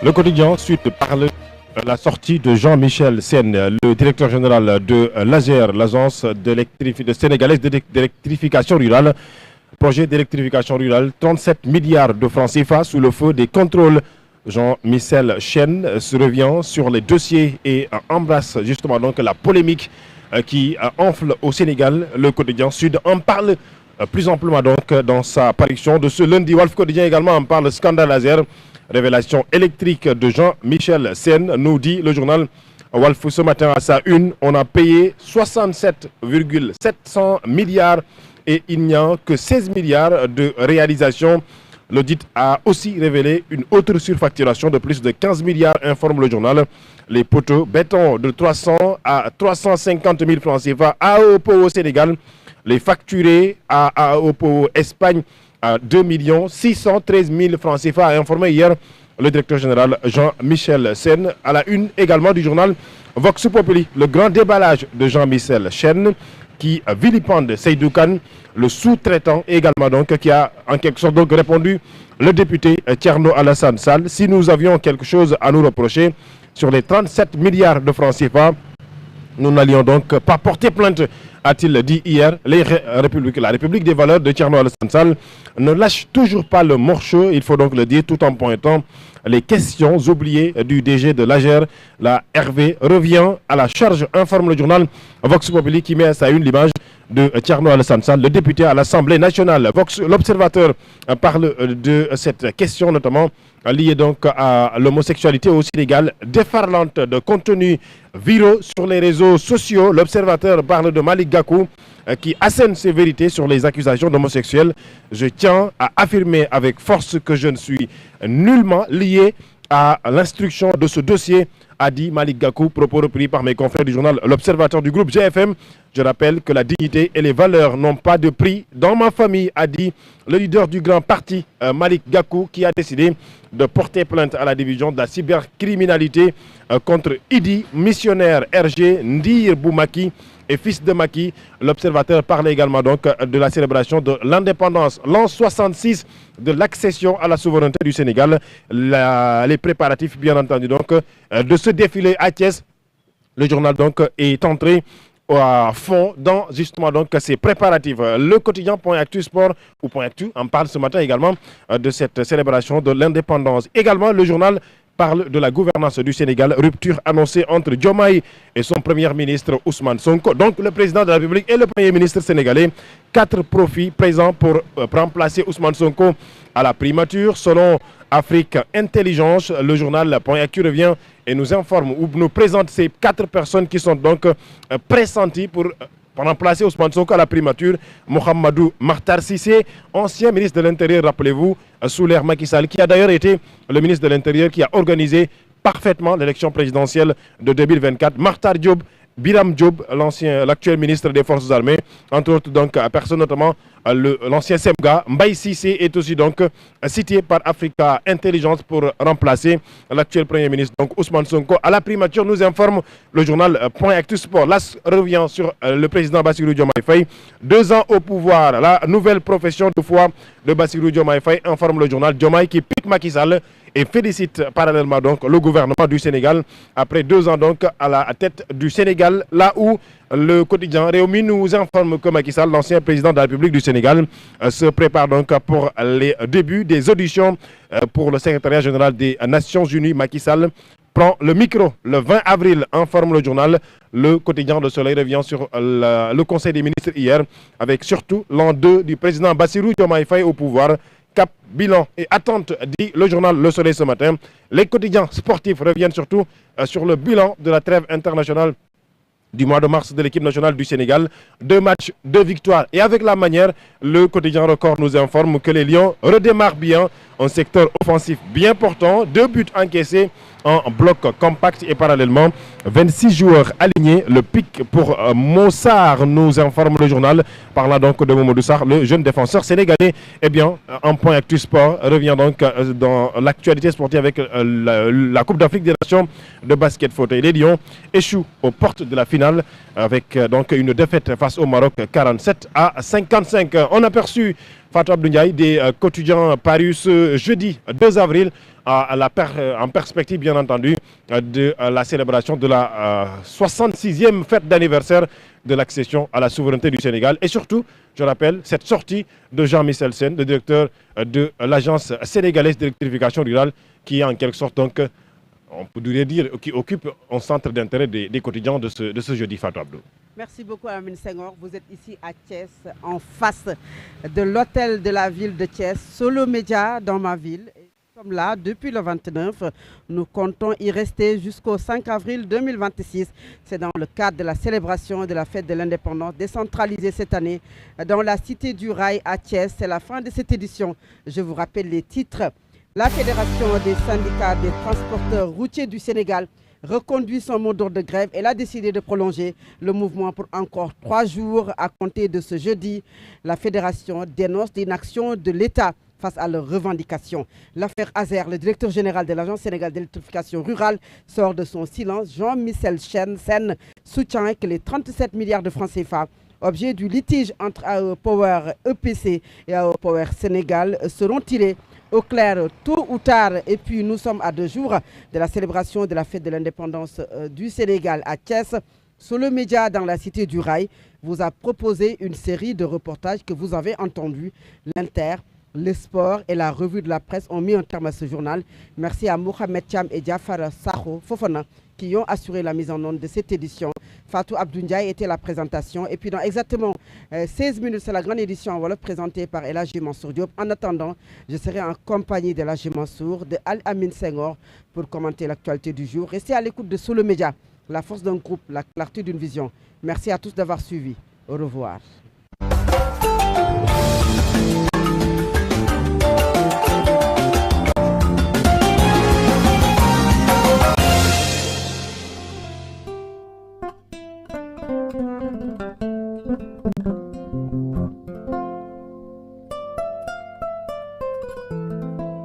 Le quotidien suite parle de la sortie de Jean-Michel Sène, le directeur général de l'AGER, l'agence sénégalaise d'électrification rurale. Projet d'électrification rurale, 37 milliards de francs CFA sous le feu des contrôles. Jean-Michel Sène se revient sur les dossiers et embrasse justement donc la polémique qui enfle au Sénégal. Le quotidien Sud en parle plus amplement donc dans sa parution de ce lundi. Walf Quotidien également en parle. Scandale AGER, révélation électrique de Jean-Michel Sène, nous dit le journal Walf ce matin à sa une. On a payé 67,700 milliards et il n'y a que 16 milliards de réalisation. L'audit a aussi révélé une autre surfacturation de plus de 15 milliards, informe le journal. Les poteaux béton de 300 à 350 000 francs CFA à AOPO au Sénégal. Les facturés à AOPO Espagne à 2 613 000 francs CFA, a informé hier le directeur général Jean-Michel Sène. À la une également du journal Vox Populi, le grand déballage de Jean-Michel Sène qui vilipende Seydou Kane, le sous-traitant également donc qui a en quelque sorte donc répondu le député Thierno Alassane Sall. Si nous avions quelque chose à nous reprocher sur les 37 milliards de francs CFA, nous n'allions donc pas porter plainte, a-t-il dit hier. La République des valeurs de Thierno Alassane Sall ne lâche toujours pas le morceau, il faut donc le dire, tout en pointant les questions oubliées du DG de l'AGER. La RV revient à la charge, informe le journal Vox Populi qui met à sa une l'image de Thierno Alassane Sall, le député à l'Assemblée nationale. L'Observateur parle de cette question notamment liée donc à l'homosexualité au Sénégal, déferlante de contenus viraux sur les réseaux sociaux. L'Observateur parle de Malick Gakou qui assène ses vérités sur les accusations d'homosexuels. Je tiens à affirmer avec force que je ne suis nullement lié à l'instruction de ce dossier, a dit Malick Gakou, propos repris par mes confrères du journal L'Observateur du groupe GFM. Je rappelle que la dignité et les valeurs n'ont pas de prix dans ma famille, a dit le leader du grand parti Malick Gakou, qui a décidé de porter plainte à la division de la cybercriminalité contre Idi, missionnaire RG, Ndir Boumaki et fils de Maki. L'Observateur parle également donc de la célébration de l'indépendance, l'an 66 de l'accession à la souveraineté du Sénégal. Les préparatifs bien entendu donc de ce défilé à Thiès. Le journal donc est entré à fond dans justement donc ces préparatifs. Le quotidien Point Actu Sport ou Point Actu en parle ce matin également de cette célébration de l'indépendance. Également le journal parle de la gouvernance du Sénégal, rupture annoncée entre Diomaye et son premier ministre Ousmane Sonko. Donc le président de la République et le premier ministre sénégalais, 4 profils présents pour remplacer Ousmane Sonko à la primature. Selon Afrique Intelligence, le journal Point Actu revient et nous informe ou nous présente ces 4 personnes qui sont donc pressenties pour remplacer Ousmane Sonko à la primature. Mohamedou Makhtar Cissé, ancien ministre de l'Intérieur, rappelez-vous, sous l'ère Macky Sall, qui a d'ailleurs été le ministre de l'Intérieur qui a organisé parfaitement l'élection présidentielle de 2024. Makhtar Diop, Biram Diop, l'actuel ministre des Forces armées, entre autres donc personnes, notamment l'ancien SEMGA. Mbaye Cissé est aussi donc cité par Africa Intelligence pour remplacer l'actuel premier ministre donc Ousmane Sonko à la primature, nous informe le journal Point Actu Sport. Là revient sur le président Bassirou Diomaye Faye, 2 ans au pouvoir, la nouvelle profession de foi de Bassirou Diomaye Faye, informe le journal. Diomaye qui pique Macky Sall et félicite parallèlement donc le gouvernement du Sénégal après 2 ans donc à la tête du Sénégal, là où le quotidien Réumi nous informe que Macky Sall, l'ancien président de la République du Sénégal, se prépare donc pour les débuts des auditions pour le secrétariat général des Nations Unies. Macky Sall prend le micro le 20 avril, informe le journal. Le quotidien Le Soleil revient sur le Conseil des ministres hier, avec surtout l'an 2 du président Bassirou Diomaye Faye au pouvoir. Cap, bilan et attente, dit le journal Le Soleil ce matin. Les quotidiens sportifs reviennent surtout sur le bilan de la trêve internationale du mois de mars de l'équipe nationale du Sénégal. 2 matchs, 2 victoires. Et avec la manière, le quotidien Record nous informe que les Lions redémarrent bien. Un secteur offensif bien portant. 2 buts encaissés en bloc compact et parallèlement 26 joueurs alignés. Le pic pour Mossar, nous informe le journal. Parlant donc de Momodou Sarr, le jeune défenseur sénégalais. Eh bien, en Point Actu Sport revient donc dans l'actualité sportive avec la Coupe d'Afrique des Nations de basket fauteuil. Les Lions échouent aux portes de la finale avec donc une défaite face au Maroc 47-55. On a aperçu Fatou Abdou Ndiaye des quotidiens parus ce jeudi 2 avril en perspective, bien entendu, de la célébration de la 66e fête d'anniversaire de l'accession à la souveraineté du Sénégal. Et surtout, je rappelle, cette sortie de Jean-Michel Sène, le directeur de l'Agence sénégalaise d'électrification rurale, qui est en quelque sorte, donc, on pourrait dire, qui occupe un centre d'intérêt des quotidiens de ce jeudi, Fatou Abdou. Merci beaucoup, Amine Senghor. Vous êtes ici à Thiès, en face de l'hôtel de la ville de Thiès, Solo Média dans ma ville. Nous sommes là depuis le 29. Nous comptons y rester jusqu'au 5 avril 2026. C'est dans le cadre de la célébration de la fête de l'indépendance décentralisée cette année dans la cité du Rail à Thiès. C'est la fin de cette édition. Je vous rappelle les titres. La Fédération des syndicats des transporteurs routiers du Sénégal reconduit son mot d'ordre de grève. Elle a décidé de prolonger le mouvement pour encore 3 jours à compter de ce jeudi. La fédération dénonce l'inaction de l'État face à leurs revendications. L'affaire Azer, le directeur général de l'Agence sénégalaise d'électrification rurale, sort de son silence. Jean-Michel Sène soutient que les 37 milliards de francs CFA, objet du litige entre AE Power EPC et AE Power Sénégal, seront tirés au clair tôt ou tard. Et puis nous sommes à 2 jours de la célébration de la fête de l'indépendance du Sénégal à Thiès. Solo Média dans la cité du Rail vous a proposé une série de reportages que vous avez entendus. L'Inter, le sport et la revue de la presse ont mis un terme à ce journal. Merci à Mohamed Cham et Diafara Sakho Fofana qui ont assuré la mise en onde de cette édition. Fatou Abdou Ndiaye était la présentation. Et puis dans exactement 16 minutes, c'est la grande édition en Wolof présentée par El Hadji Mansour Diop. En attendant, je serai en compagnie de El Hadji Mansour, de Al-Amin Senghor pour commenter l'actualité du jour. Restez à l'écoute de Solo Média, la force d'un groupe, la clarté d'une vision. Merci à tous d'avoir suivi. Au revoir.